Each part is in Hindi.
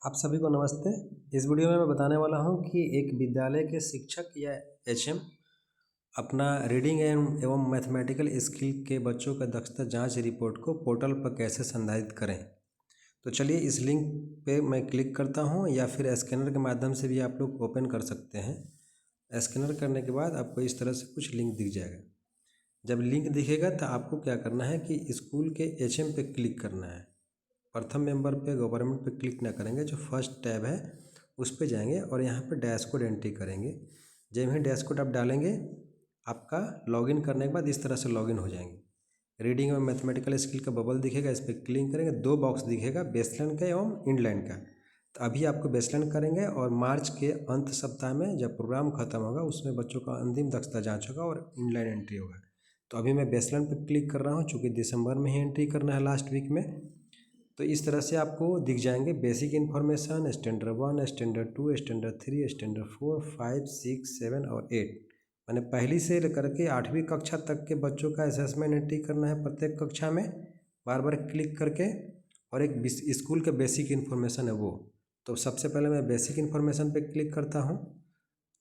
आप सभी को नमस्ते। इस वीडियो में मैं बताने वाला हूं कि एक विद्यालय के शिक्षक या एचएम अपना रीडिंग एवं मैथमेटिकल स्किल के बच्चों का दक्षता जांच रिपोर्ट को पोर्टल पर कैसे संसाधित करें। तो चलिए इस लिंक पे मैं क्लिक करता हूं या फिर स्कैनर के माध्यम से भी आप लोग ओपन कर सकते हैं। स्कैनर करने के बाद आपको इस तरह से कुछ लिंक दिख जाएगा। जब लिंक दिखेगा तो आपको क्या करना है कि स्कूल के एचएम पे क्लिक करना है। प्रथम मेंबर पे गवर्नमेंट पे क्लिक ना करेंगे, जो फर्स्ट टैब है उस पे जाएंगे और यहाँ पे डैश कोड एंट्री करेंगे। जब ही डैश कोड आप डालेंगे आपका लॉगिन करने के बाद इस तरह से लॉगिन हो जाएंगे। रीडिंग और मैथमेटिकल स्किल का बबल दिखेगा, इस पर क्लिक करेंगे, दो बॉक्स दिखेगा, बेसलाइन का एवं इंडलाइन का। तो अभी आपको बेसलाइन करेंगे और मार्च के अंत सप्ताह में जब प्रोग्राम खत्म होगा उसमें बच्चों का अंतिम दक्षता जाँच होगा और इंडलाइन एंट्री होगा। तो अभी मैं बेसलाइन पर क्लिक कर रहा हूँ, चूँकि दिसंबर में ही एंट्री करना है लास्ट वीक में। तो इस तरह से आपको दिख जाएंगे basic information, standard 1, standard 2, standard 3, standard 4, 5, 6, 7 और 8। मैंने पहली से लेकर के 8वीं कक्षा तक के बच्चों का असेसमेंट एंट्री करना है प्रत्येक कक्षा में, बार बार क्लिक करके। और एक स्कूल के बेसिक इन्फॉर्मेशन है वो। तो सबसे पहले मैं बेसिक इन्फॉर्मेशन पे क्लिक करता हूँ।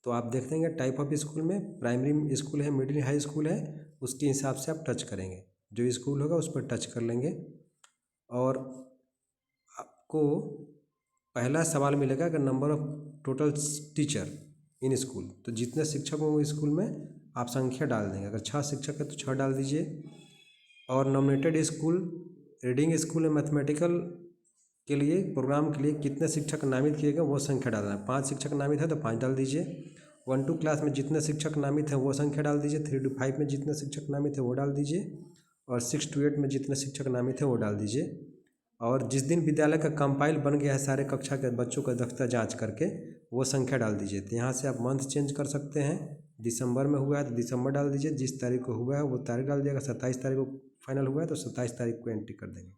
तो आप देख लेंगे टाइप ऑफ स्कूल में प्राइमरी स्कूल है, मिडिल हाई स्कूल है, उसके हिसाब से आप टच करेंगे। जो स्कूल होगा उस पर टच कर लेंगे और आपको पहला सवाल मिलेगा कि number of total teacher in school. तो जितने शिक्षक होंगे स्कूल में आप संख्या डाल देंगे। अगर 6 शिक्षक है तो 6 डाल दीजिए। और नॉमिनेटेड स्कूल, रीडिंग स्कूल और मैथमेटिकल के लिए प्रोग्राम के लिए कितने शिक्षक नामित किए गए वो संख्या डालना है। 5 शिक्षक नामित है तो 5 डाल दीजिए। 1 to क्लास में जितने शिक्षक नामित हैं वो संख्या डाल दीजिए। 3 to 5 में जितने शिक्षक नामित है वो डाल दीजिए। और 6 to 8 में जितने शिक्षक नामित हैं वो डाल दीजिए। और जिस दिन विद्यालय का कंपाइल बन गया है सारे कक्षा के बच्चों का दक्षता जांच करके वो संख्या डाल दीजिए। तो यहाँ से आप मंथ चेंज कर सकते हैं। दिसंबर में हुआ है तो दिसंबर डाल दीजिए, जिस तारीख को हुआ है वो तारीख डाल दिएगा। 27 तारीख को फाइनल हुआ है तो 27 तारीख को एंट्री कर देंगे।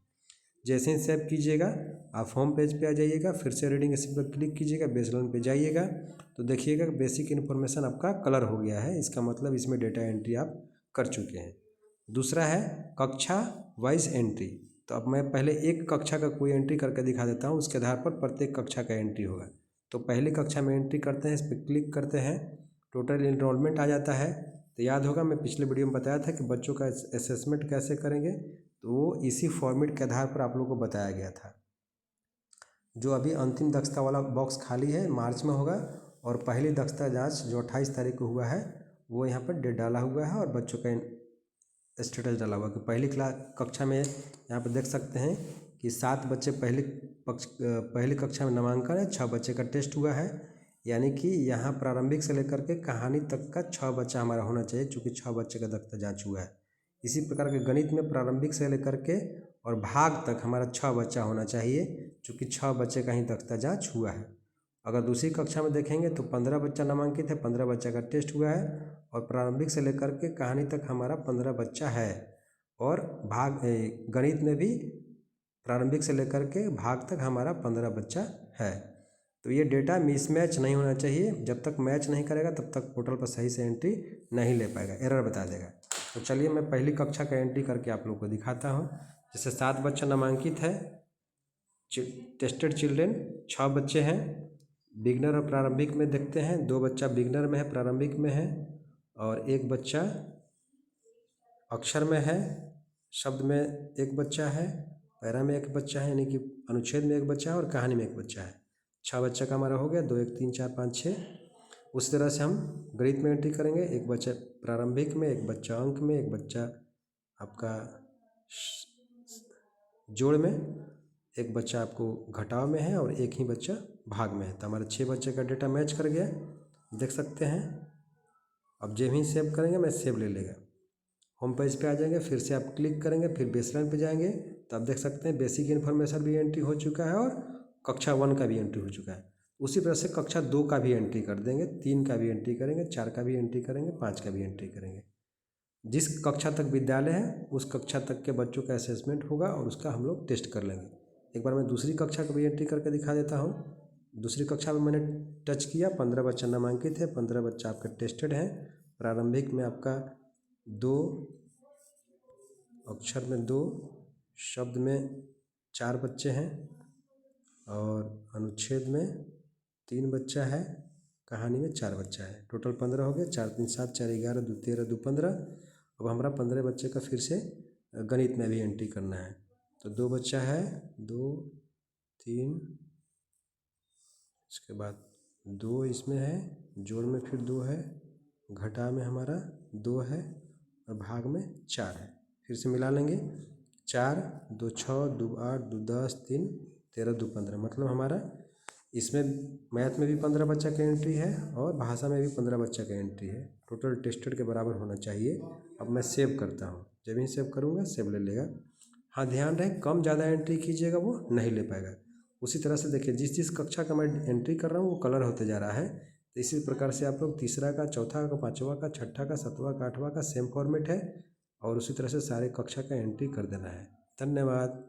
जैसे ही सेव कीजिएगा आप होम पेज पे आ जाइएगा, फिर से रीडिंग स्किल पर क्लिक कीजिएगा, बेसलाइन पे जाइएगा तो देखिएगा बेसिक इन्फॉर्मेशन आपका कलर हो गया है। इसका मतलब इसमें डेटा एंट्री आप कर चुके हैं। दूसरा है कक्षा वाइज एंट्री। तो अब मैं पहले एक कक्षा का कोई एंट्री करके दिखा देता हूँ, उसके आधार पर प्रत्येक कक्षा का एंट्री होगा। तो पहली कक्षा में एंट्री करते हैं, इस पर क्लिक करते हैं, टोटल इनरोलमेंट आ जाता है। तो याद होगा मैं पिछले वीडियो में बताया था कि बच्चों का असेसमेंट कैसे करेंगे, तो वो इसी फॉर्मेट के आधार पर आप लोगों को बताया गया था। जो अभी अंतिम दक्षता वाला बॉक्स खाली है मार्च में होगा, और पहली दक्षता जांच जो 28 तारीख को हुआ है वो यहाँ पर डेट डाला हुआ है और बच्चों का स्टेटस डाला हुआ कि पहली कक्षा में यहाँ पर देख सकते हैं कि 7 बच्चे पहली कक्षा में नामांकन है, 6 बच्चे का टेस्ट हुआ है। यानी कि यहाँ प्रारंभिक से लेकर के कहानी तक का 6 बच्चा हमारा होना चाहिए, चूँकि 6 बच्चे का दक्षता जांच हुआ है। इसी प्रकार के गणित में प्रारंभिक से लेकर के और भाग तक हमारा 6 बच्चा होना चाहिए, चूँकि 6 बच्चे का ही दक्षता जांच हुआ है। अगर दूसरी कक्षा में देखेंगे तो 15 बच्चा नामांकित है, 15 बच्चा का टेस्ट हुआ है और प्रारंभिक से लेकर के कहानी तक हमारा 15 बच्चा है। और भाग गणित में भी प्रारंभिक से लेकर के भाग तक हमारा 15 बच्चा है। तो ये डेटा मिसमैच नहीं होना चाहिए। जब तक मैच नहीं करेगा तब तक पोर्टल पर सही से एंट्री नहीं ले पाएगा, एरर बता देगा। तो चलिए मैं पहली कक्षा का एंट्री करके आप लोग को दिखाता हूँ। जैसे 7 बच्चा नामांकित है, टेस्टेड चिल्ड्रेन 6 बच्चे हैं। बिगनर और प्रारंभिक में देखते हैं, 2 बच्चा बिगनर में है, प्रारंभिक में है, और 1 बच्चा अक्षर में है, शब्द में 1 बच्चा है, पैरा में 1 बच्चा है, यानी कि अनुच्छेद में 1 बच्चा है और कहानी में 1 बच्चा है। 6 बच्चा का हमारा हो गया, 2 1 3 4 5 6। उस तरह से हम गणित में एंट्री करेंगे। 1 बच्चा प्रारंभिक में, 1 बच्चा अंक में, 1 बच्चा आपका जोड़ में, 1 बच्चा आपको घटाव में है और 1 ही बच्चा भाग में है। तो हमारे 6 बच्चे का डेटा मैच कर गया, देख सकते हैं। अब जब ही सेव करेंगे मैं सेव ले लेगा। होम पेज पे आ जाएंगे, फिर से आप क्लिक करेंगे, फिर बेसलाइन पे जाएंगे तो आप देख सकते हैं बेसिक इन्फॉर्मेशन भी एंट्री हो चुका है और कक्षा 1 का भी एंट्री हो चुका है। उसी तरह से कक्षा 2 का भी एंट्री कर देंगे, 3 का भी एंट्री करेंगे, 4 का भी एंट्री करेंगे, 5 का भी एंट्री करेंगे। जिस कक्षा तक विद्यालय है उस कक्षा तक के बच्चों का असेसमेंट होगा और उसका हम लोग टेस्ट कर लेंगे। एक बार मैं दूसरी कक्षा का भी एंट्री करके दिखा देता हूँ। दूसरी कक्षा में मैंने टच किया, 15 बच्चा नामांकित है, 15 बच्चा आपका टेस्टेड है। प्रारंभिक में आपका 2, अक्षर में 2, शब्द में 4 बच्चे हैं, और अनुच्छेद में 3 बच्चा है, कहानी में 4 बच्चा है। टोटल 15 हो गया। 4 3 7 4 11 2 13 2 15। अब हमारा 15 बच्चे का फिर से गणित में भी एंट्री करना है। तो 2 बच्चा है, 2 3, इसके बाद 2 इसमें है, जोड़ में फिर 2 है, घटा में हमारा 2 है और भाग में 4 है। फिर से मिला लेंगे। 4 2 6 2 8 2 10 3 13 2 15। मतलब हमारा इसमें मैथ में भी 15 बच्चा का एंट्री है और भाषा में भी 15 बच्चा का एंट्री है। टोटल टेस्टेड के बराबर होना चाहिए। अब मैं सेव करता हूँ। जब ही सेव करूँगा सेव ले लेगा। हाँ, ध्यान रहे कम ज़्यादा एंट्री कीजिएगा वो नहीं ले पाएगा। उसी तरह से देखिए जिस जिस कक्षा का मैं एंट्री कर रहा हूँ वो कलर होते जा रहा है। तो इसी प्रकार से आप लोग तीसरा का, चौथा का, पाँचवा का, छठा का, सातवां का, आठवां का सेम फॉर्मेट है और उसी तरह से सारे कक्षा का एंट्री कर देना है। धन्यवाद।